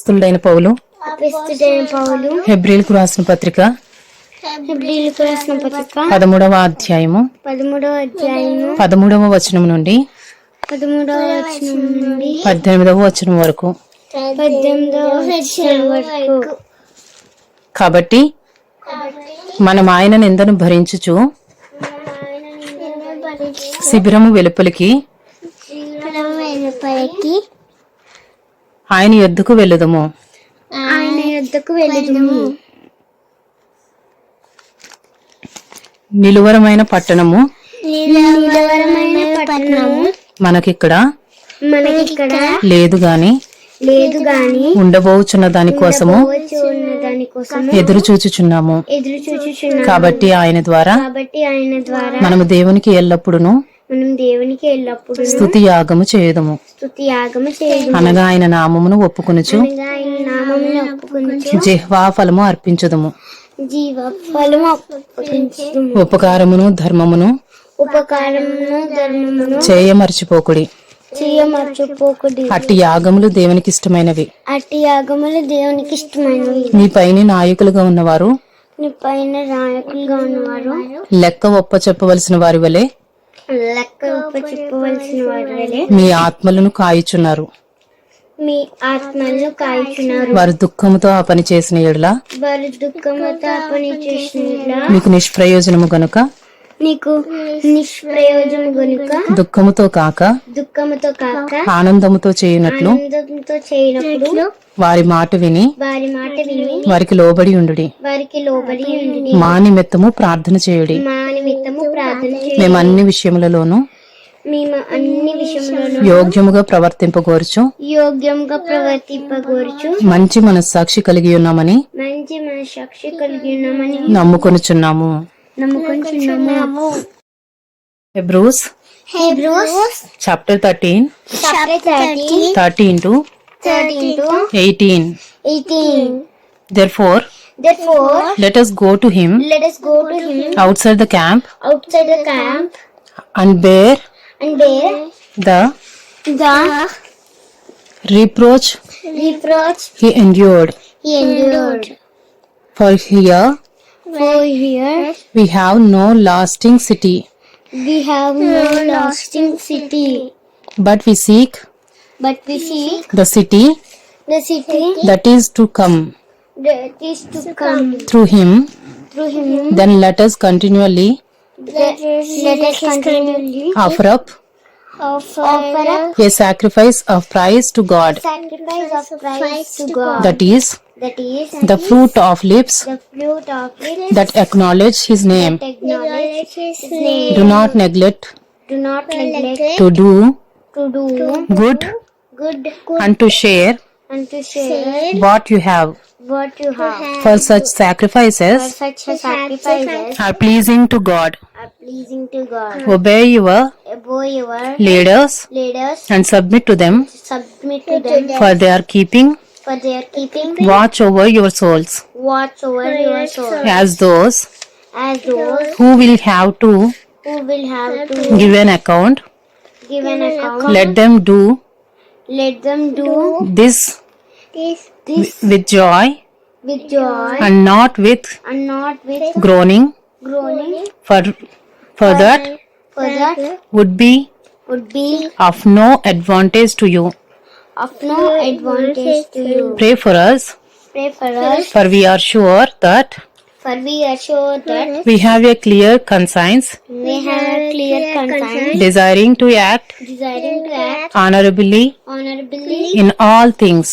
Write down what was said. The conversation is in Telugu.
అపోస్తలుడైన పౌలు హెబ్రీయులకు రాసిన పత్రిక 13వ అధ్యాయము 13వ వచనం నుండి 18వ వచనం వరకు. కాబట్టి మనం ఆయన నిందను భరించుచు శిబిరము వెలుపలికి ఆయన యొద్దకు వెళ్ళుదము. నిలువరమైన పట్టణము మనకిక్కడ లేదు గాని ఉండబోచున్న దాని కోసము ఎదురు చూచుచున్నాము. కాబట్టి ఆయన ద్వారా మనము దేవునికి ఎల్లప్పుడును స్తుతి యాగము చేయుదము. అనగా ఆయన నామమును ఒప్పుకొనుచు జిహ్వా ఫలము అర్పించుదము. ఉపకారమును ధర్మమును చేయమర్చిపోకుడి. అట్టి యాగములు దేవునికి ఇష్టమైనవి. మీ పైన నాయకులుగా ఉన్నవారు లెక్క ఒప్ప చెప్పవలసిన వారి వలె మీ ఆత్మలను కాయుచున్నారు. వారు దుఃఖముతో ఆ పని చేసిన యెడల మీకు నిష్ప్రయోజనము గనుక దుఃఖముతో కాక ఆనందముతో చేయునట్లు వారి మాట విని వారికి లోబడి ఉండుడి. మా నిమిత్తము ప్రార్థన చేయుడి. మేము అన్ని విషయములలోనూ యోగ్యముగా ప్రవర్తింపగోరుచు మంచి మనస్సాక్షి కలిగి ఉన్నామని నమ్ముకొనుచున్నాము. Hebrews chapter 13 to 18. Therefore let us go to him outside the camp and bear the reproach he endured. For here we have no lasting city. But we seek the city that is to come. Through him then let us continually offer up a sacrifice of praise to God, that is the fruit of lips that acknowledge his name. Do not neglect to do good and to share what you have, for such sacrifices are pleasing to God. Obey your leaders and submit to them, for they are keeping watch over your souls, as those who will have to give an account. Let them do this with joy and not with groaning, for that would be of no advantage to you. Pray for us, for we are sure that we have a clear conscience, desiring to act honorably in all things.